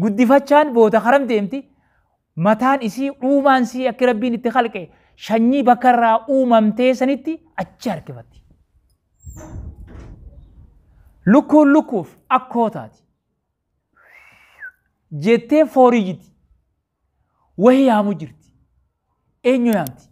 guddifachaan boota haram deemti mataan isii uumaan sii akka rabbiin itti khalqe shanyii bakarraa uumamtee sanitti achi harkifatti. Lukkuun lukkuuf akkoo taati. Jettee foorii jirti. Wahii yaamu jirti. Eenyu yaamti?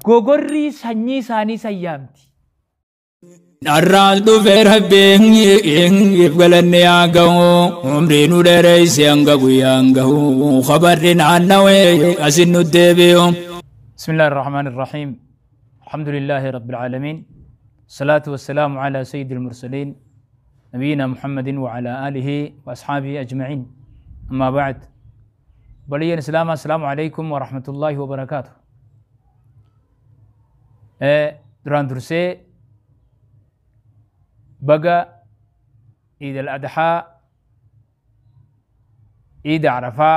Gogorrii sanyii isaanii san yaamti. Arraan dhufee rabbiin galanne yaa gahu umrii nu dheereyse hanga guyyaan gahu khabarri naannawee asin nu deebi'u. Bismillahi irrahmani irrahiim. Alhamdulillahi rabbil aalamiin. Salaatu wassalaamu ala sayyidil mursaliin. نبينا محمد وعلى آله وأصحابه أجمعين أما بعد بلي الإسلام السلام عليكم ورحمة الله وبركاته دران درسي بقى عيد الأضحى عيد عرفة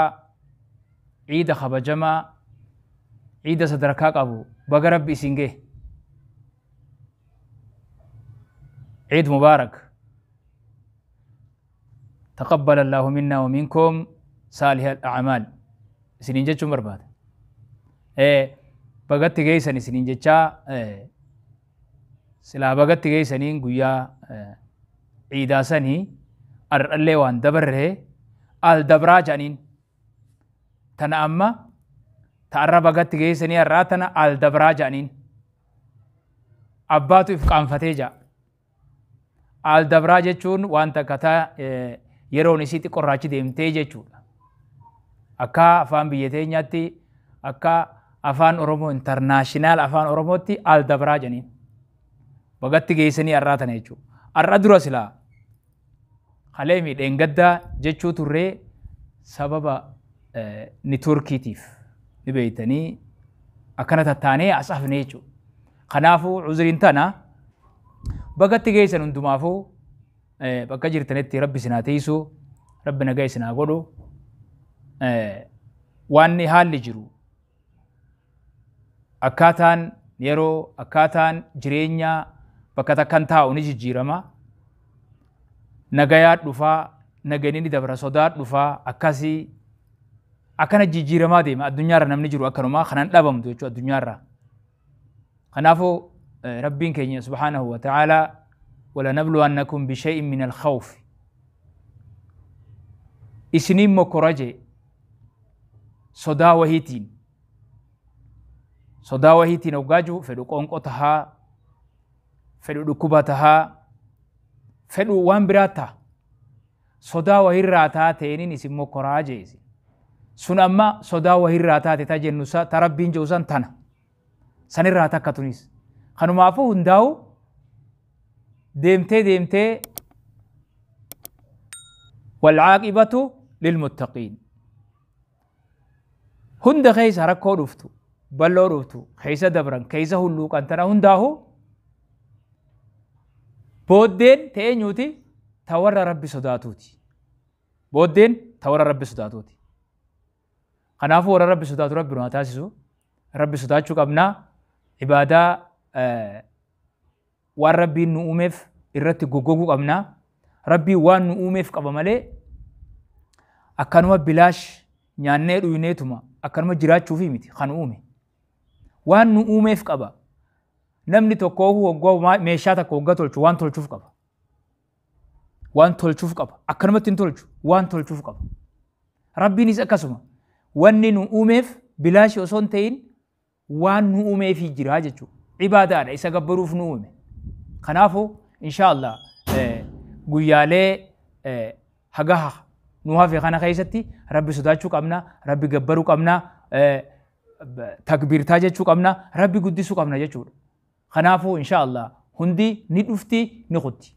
عيد خبجمة عيد صدركاك أبو بقى ربي سنجي عيد مبارك تقبل الله منا ومنكم صالح الأعمال سنين جتشو مرباد بغت جيسني سنين جتشا سلا بغت جيسنين قويا عيدا سني اللي وان دبره الدبرا جانين تنا أما تعرى بغت جيسني الراتنا الدبرا جانين أباتو إفقام فتيجا الدبرا جتشون وان تكتا yeroon isiitti qorraachi deemtee jechuudha. Akka afaan biyya teenyaatti akka afaan Oromoo intarnaashinaal afaan Oromootti aldabraa jedhaniin. Bagatti geessanii arraatan jechuudha. Arra dura silaa halee miidheen gaddaa jechuu turree sababa niitoorkiitiif ni beeytanii akkana tattaanee as hafnee jechuudha. Kanaafuu cuzuriin tana bagatti geessan hundumaafuu bakka jirtanitti rabbi sinaa teessu rabbi nagaa isinaa godhu waan haalli jiru akkaataan yeroo akkaataan jireenya bakka takkan taa'u ni jijjiirama nagayaa dhufaa nagani ni dabra sodaa dhufaa akkasii akkana jijjiiramaa deema addunyaarra namni jiru akkanuma kanan dhabamtu jechuudha addunyaarra kanaafuu rabbiin keenya subhaanahu wa ta'aalaa ولنبلونكم بشيء من الخوف إسنين مكرجة صدا وهيتين وقاجو فدو قنقطها فدو دكوبتها فدو وانبراتا صدا وهيراتا تينين اسم مكراجة سن أما صدا وهيراتا تتجنسا تربين جوزان تنا سنراتا كتونيس خانو مافو هنداو ديمتي والعاقبة للمتقين هند خيس هركو رفتو بلو رفتو خيس دبرن كيس هلوك انتنا هنداهو بودين تينيوتي تور ربي صداتوتي بودين تور ربي صداتوتي خنافو ور ربي صداتو ربي نواتاسسو ربي صداتشو قبنا عبادة waan rabbiin nu uumeef irratti goggoguu qabna rabbii waan nu uumeef qaba malee akkanuma bilaash nyaannee dhuyneetuma akkanuma jiraachuufi miti kan uume waan nu uumeef qaba namni tokko waggaa meeshaa takka waggaa tolchu waan tolchuuf qaba akkanumatti hin tolchu waan tolchuuf qaba rabbiinis akkasuma wanni nu uumeef bilaash osoo hin ta'in waan nu uumeef jira jechuudha ibaadaadha isa gabbaruuf nu uume خنافو إن شاء الله قيالي حقها نوها في خانة خيستي ربي صداتشو قمنا ربي قبرو قمنا تكبير تاجتشو قمنا ربي قدسو قمنا جتشو خنافو إن شاء الله هندي ندفتي نخدي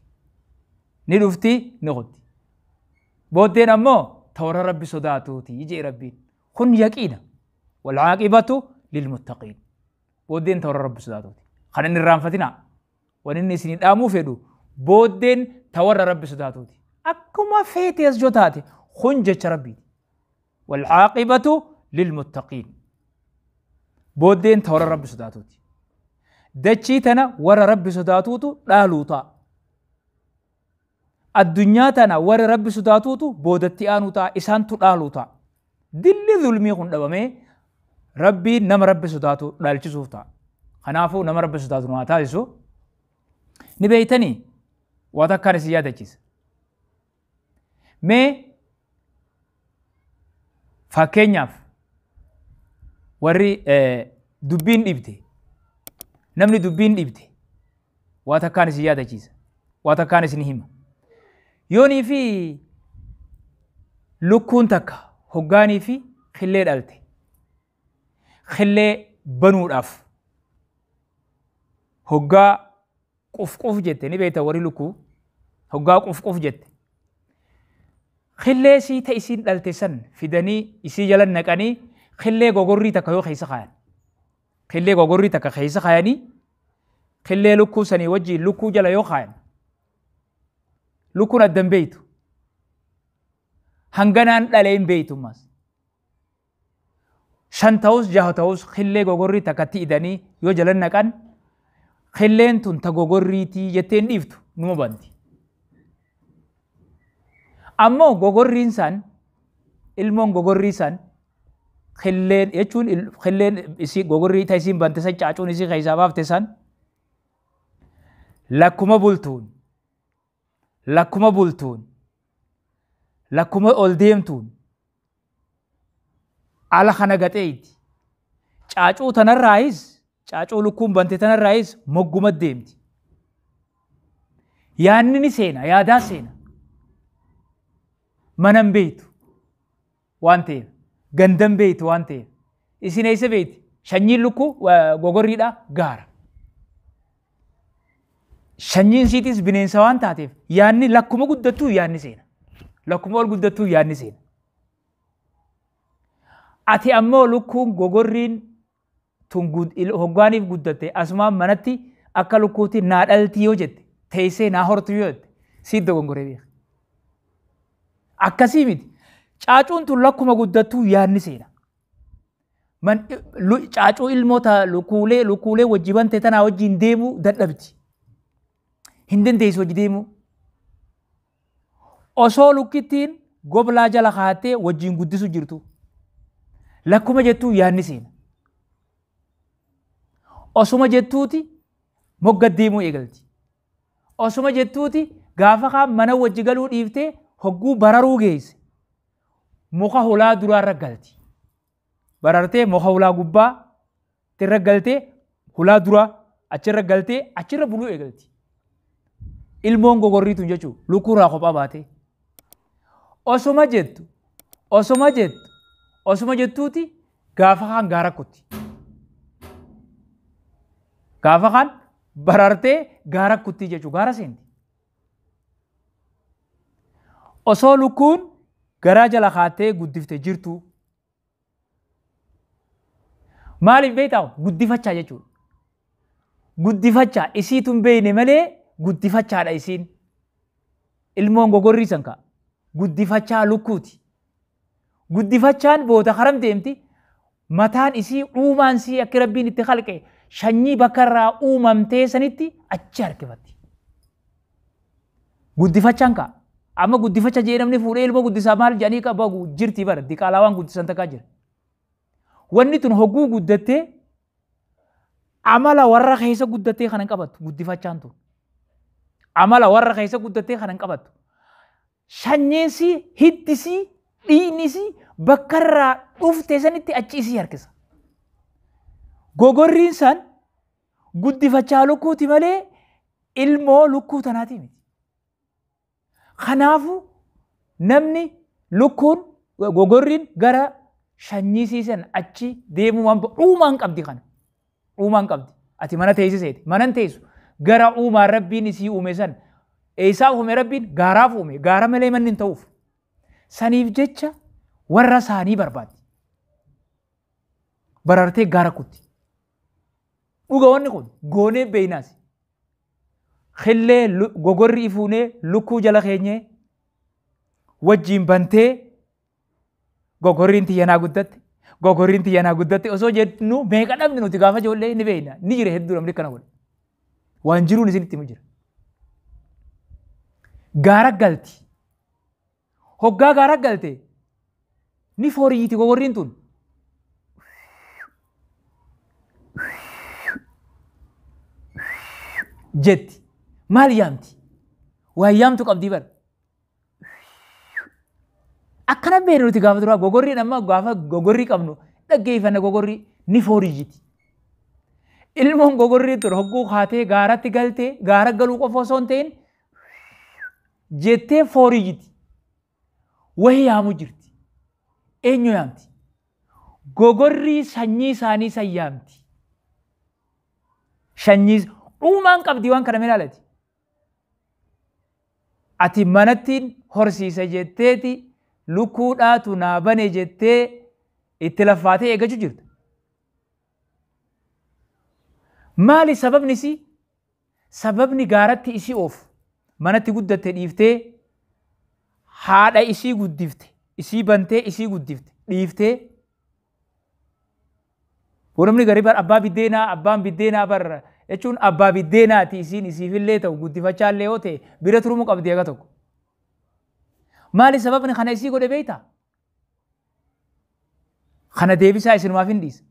بودين أمو تورا ربي صداتوتي يجي ربي خن يقينا والعاقبة للمتقين بودين تورا ربي صداتوتي خلنا نرانفتنا ونني سنين آمو فيدو بودين تور ربي صداتوتي أكما فيتي أسجوتاتي خنجة ربي والعاقبة للمتقين بودين تور ربي صداتوتي دچيتنا ور ربي صداتوتو لالوطا addunyaa tana warra rabbi sodaatuutu boodatti aanu ta'a isaantu dhaalu ta'a dilli zulmii kun dhabamee rabbiin nama rabbi sodaatu dhaalchisuuf ta'a kanaafuu nama rabbi sodaatu nu haa taasisu ni beeytanii waa takkaan isin yaadachiisa mee fakkeenyaaf warri dubbiin dhibde namni dubbiin dhibde waa takkaan isin yaadachiisa waa takkaan isin hima yoonii fi lukkuun takka hoggaanii fi khillee dhalte khillee banuudhaaf hoggaa quf jette ni beekta warri lukkuu hoggaa quf jette khillee sii ta isiin dhalte san fidanii isii jala naqanii khillee gogorrii takka yoo keessa kaayan khillee gogorrii takka keessa kaayanii khillee lukkuu sanii wajjiin lukkuu jala yoo kaayan lukkuun addan beeytu hanganaan dhalee hin beeytummaas 5 ta'us 6 ta'us khillee gogorrii takkatti idanii yoo jala naqan khilleen tun ta gogorriitii jetteen dhiiftu numa banti ammoo gogorriin san ilmoon gogorrii san khilleen jechuun khilleen isii gogorrii ta isiin bante san caacuun isii keessaa baafte san lakkuma bultuun lakkuma ol deemtuun ala kana gaxeeyti caacuu tanarraayis caacuu lukkuun bante tanarraayis mogguma deemti yaanni ni seena yaadaa seena manan beeytu waan ta'eef gandan beeytu waan ta'eef isin eessa beeyti shanyiin lukkuu gogorriidha gaara shanyiin siitis bineensa waan taateef yaanni lakkuma guddattuu yaanni seena lakkuma ol guddattuu yaanni seena ati ammoo lukkuun gogorriin tun hoggaaniif guddatte asumaan manatti akka lukkuutti naa dhaltii yoo jette teessee naa hortu yoo jette siit dogongoree beeka akkasii miti caacuun tun lakkuma guddattuu yaanni seena caacuu ilmoota lukkuulee wajji bante tanaa wajjiin deemuu dadhabdi hin dandeessu wajji deemuu osoo lukkittiin goblaa jala kaattee wajjiin guddisu jirtu lakkuma jettuu yaanni seena osuma jettuuti mogga deemuu eegalti osuma jettuuti gaafa kaan mana wajji galuu dhiiftee hogguu bararuu geesse muka hulaa duraarra galti barartee muka hulaa gubbaa tirra galtee hulaa duraa achirra galtee achirra buluu eegalti ilmoon gogorriitun jechuun lukkuurraa kophaa baatee osuma jettuuti gaafa kaan gaara kutti gaafa kaan barartee gaara kutti jechuun gaara seenti osoo lukkuun garaa jala kaattee guddifte jirtu maaliif beektaa guddifachaa jechuudha guddifachaa isiitun beeyne malee guddifachaadha isiin ilmoon gogorrii san ka'a guddifachaa lukkuuti guddifachaan booda haram deemti mataan isii uumaan sii akka rabbiin itti khalqe shanyii bakka irraa uumamtee sanitti achi harkifatti guddifachaan ka'a amma guddifacha jedhamni fuudhee ilmoo guddisaa maal jedhanii qaba jirti bara diqaalaa waan guddisan takkaa jira wanni tun hogguu guddattee amala warra keessa guddattee kanan qabattu guddifachaan tun amala warra keessa guddattee kanan qabattu shanyiisii hiddisii dhiinisii bakka irraa dhufte sanitti achi isii harkisa gogorriin san guddifachaa lukkuuti malee ilmoo lukkuu tanaati miti kanaafu namni lukkuun gogorriin gara shanyiisii san achi deemuu waan uumaan qabdi kana uumaan qabdi ati mana teessiseeti manan teessu gara uumaan rabbiin isii uume san eessaa uume rabbiin gaaraaf uume gaara malee manni hin ta'uuf saniif jecha warra isaanii barbaaddi barartee gaara kutti dhuga wanni kun goonee beeynaas khillee gogorri ifuunee lukkuu jala keenyee wajjiin bantee gogorriin tiyyanaa guddatte osoo jennu meeqa dhabni nuti gaafa ijoollee ni beeyna ni jira hedduu namni kana godhe waan jiruun isinitti mu jira gaara galti. Hoggaa gaara galte ni fooriiti gogorriin tun. Jetti maal yaamti? Waa yaamtu qabdii bara. Akkana beenu nuti gaafa duraa gogorriin amma gaafa gogorrii qabnu dhaggeeffanna gogorrii ni fooriiti. Ilmoon gogorrii tun hogguu kaatee gaaratti galtee gaara galuu qofa osoo hin ta'in jettee fooriiti. Wahii yaamu jirti. Eenyu yaamti? Gogorrii sanyii isaanii san yaamti. Sanyii dhumaan qabdi waan kana ilaalati. Ati manattiin horsiisa jetteeti lukkuudhaatu naa bane jettee itti laffaatee eeggachuu jirta. Maali sababni isii? Sababni gaaratti isii oofu manatti guddatte dhiiftee haadha isii guddifte, isii bantee isii guddifte dhiiftee. Namni garii bar abbaa biddeenaa abbaan biddeenaa bar jechuun abbaa biddeenaati isiin isiifillee ta'u guddifachaallee yoo ta'e bira turumuu qabdi eega tokko. Maali sababni kana isii godhe beektaa? Kana deebisaa isinumaaf hin dhiisa.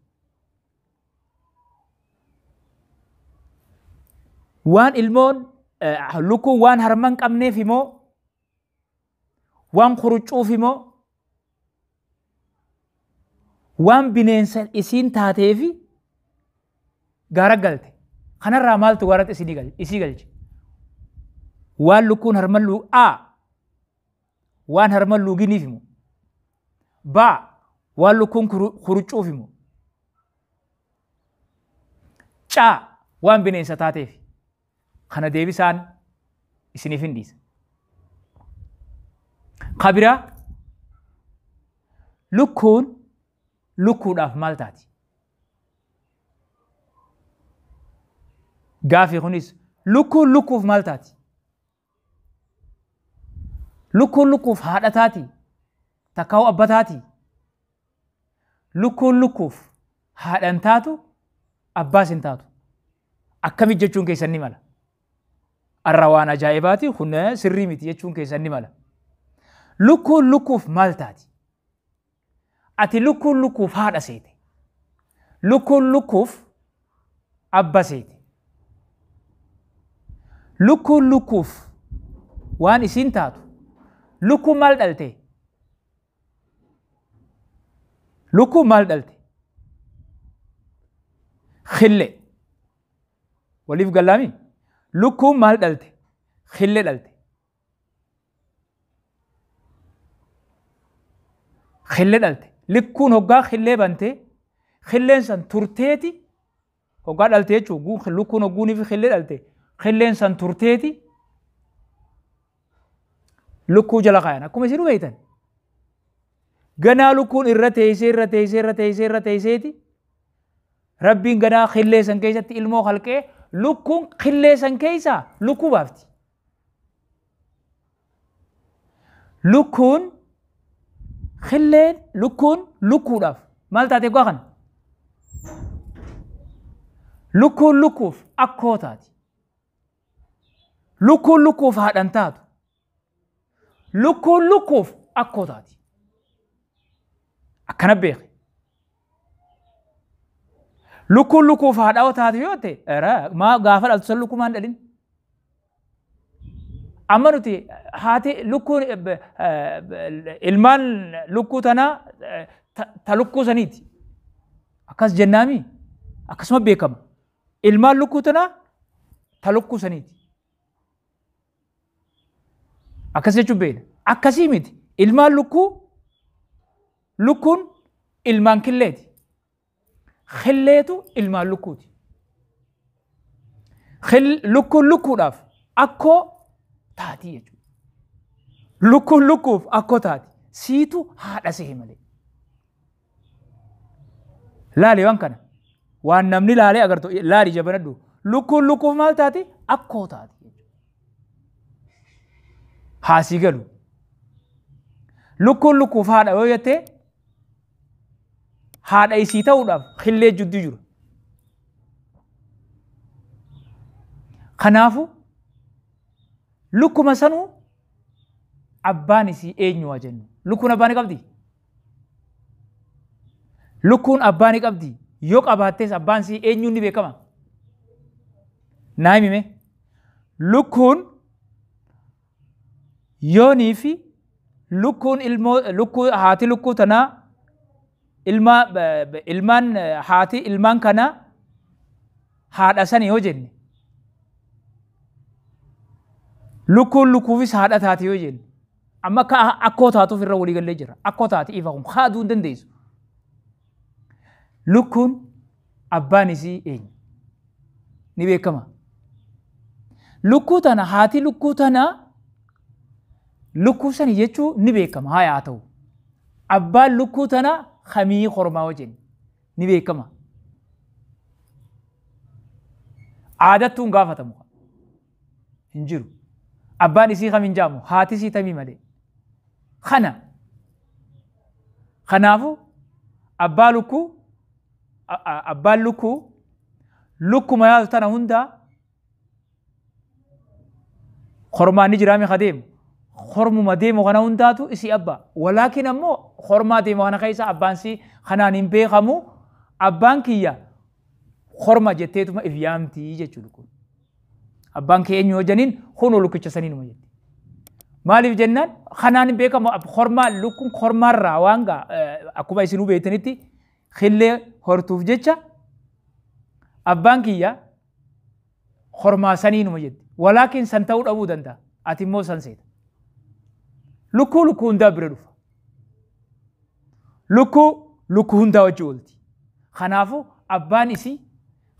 Waan ilmoon lukkuun waan harman qabneef immoo waan qurucuuf immoo waan bineensa isiin taateefi gaara galte. Kanarraa maaltu gaaratti isii galche? Waan lukkuun harman waan harman luuginiif immoo waan lukkuun qurucuuf immoo waan bineensa taateef. Kana deebisaan isiniif hin dhiisa. Kabira lukkuun lukkuudhaaf maal taati? Gaafii kunis lukkuun lukkuuf maal taati? Lukkuun lukkuuf haadha taati? Takkaa'u abba taati? Lukkuun lukkuuf haadhan taatu abbaas hin taatu. Akkamit jechuun keessan ni mala. Arra waan ajaa'ibaati kun sirrii miti jechuun keessan ni mala. Lukkuun lukkuuf maal taati? Ati lukkuun lukkuuf haadha seete. Lukkuun lukkuuf abba seete. Lukkuun lukkuuf waan isiin taatu. Lukkuun maal dhalte? Lukkuun maal dhalte? Khille. Waliif gallaami? Lukkuun maal dhalte? Khille dhalte. Khille dhalte. Lukkuun hoggaa khillee bante khilleen san turteeti hoggaa dhalte jechuun lukkuun hogguuniif khillee dhalte khilleen san turteeti lukkuu jala kaayan akkuma isin beektan. Ganaa lukkuun irra teesseeti Rabbiin ganaa khillee san keessatti ilmoo halqee lukkuun khillee san keessaa lukkuu baafti. Lukkuun khilleen lukkuun lukkuudhaaf maal taate egaa kana? Lukkuun lukkuuf akkoo taati. Lukkuun lukkuuf haadhan taatu. Lukkuun lukkuuf akkoo taati. Akkana beeki. Lukkuun lukkuuf haadha taate yoo ta'e maa gaafa dhaltu san lukkuu maan dhalin? Amma nuti haati lukkuun ilmaan lukkuu tanaa ta lukkuu saniiti. Akkas jennaami akkasuma beekama. Ilmaan lukkuu tanaa ta lukkuu saniiti. Akkas jechuun beekna. Akkasii miti ilmaan lukkuun ilmaan killeeti. Khilleetu ilmaan lukkuuti. Lukkuun lukkuudhaaf akkoo taati jechuudha. Lukkuun lukkuuf akkoo taati. Siitu haadha sehe malee. Laali waan kana. Waan namni laalee agartu laali jabanadhu. Lukkuun lukkuuf maal taati? Akkoo taati. Haasii galu. Lukkuun lukkuuf haadha yoo jettee haadha isii ta'uudhaaf khillee jidduu jiru. Kanaafu lukkuma sanuu abbaan isii eenyu waa jennu. Lukkuun abbaa ni qabdi? Lukkuun abbaa ni qabdi? Yoo qabaattees abbaan isii eenyuun ni beekama? Naa himime? Lukkuun yoonii fi lukkuun haati lukkuu tanaa ilmaan haati ilmaan kana haadha sani yoo jenne lukkuun lukkuufis haadha taati yoo jenne amma akkoo taatuuf irra walii gallee jira. Akkoo taati ifa kun haaduu hin dandeessu. Lukkuun abbaan isii eenyu ni beekama. Lukkuu tana haati lukkuu tana lukkuu sani jechuun ni beekama. Haa ta'u abbaan lukkuu tana kamii kormaa yoo jenne ni beekama. Aadattuun gaafatamu hin jiru. Abbaan isii kam hin jaamu haati isii tamii malee. Kanaafu abbaan lukkuu lukkuma yaadu tana hundaa kormaan ni jiraame kadeemu. Kormuma deemu kana hundaatu isii abbaa. Walaakin ammoo kormaa deemu kana keessa abbaan isii kanaan hin beekamu. Abbaan kiyya korma jetteetuma if yaamtii jechuudha. Abbaan kee eenyu yoo jeniin kunoo lukkicha saniinuma jetti. Maaliif jennaan kanaan hin beekamu kormaan lukkuun kormaarraa waan akkuma isinuu beektanitti khillee hortuuf jecha abbaan kiyya kormaa saniinuma jetti. Walaakin san ta'uu dhabuu danda'a. Ati immoo san seeta. Lukkuu hundaa bira dhufa. Lukkuu hundaa wajji oolti. Kanaafu abbaan isii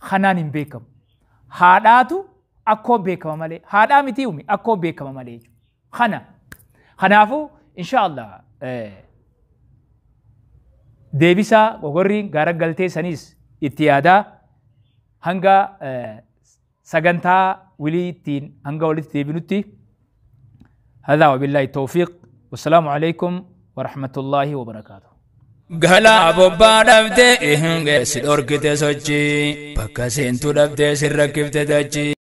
kanaan hin beekamu. Haadhaatu akkoo beekama malee. Haadhaa miti umi akkoo beekama malee jechuudha. Kanaafu inshaallah deebisaa gogorri gaara galtee saniis itti yaadaa hanga sagantaa wilii ittiin hanga walitti deebinutti. هذا وبالله التوفيق والسلام عليكم ورحمة الله وبركاته. Gala bobbaa dhabdee eeyyamgeessi dhorkite sochii bakka seentuu dhabdee sirra kifte dachii.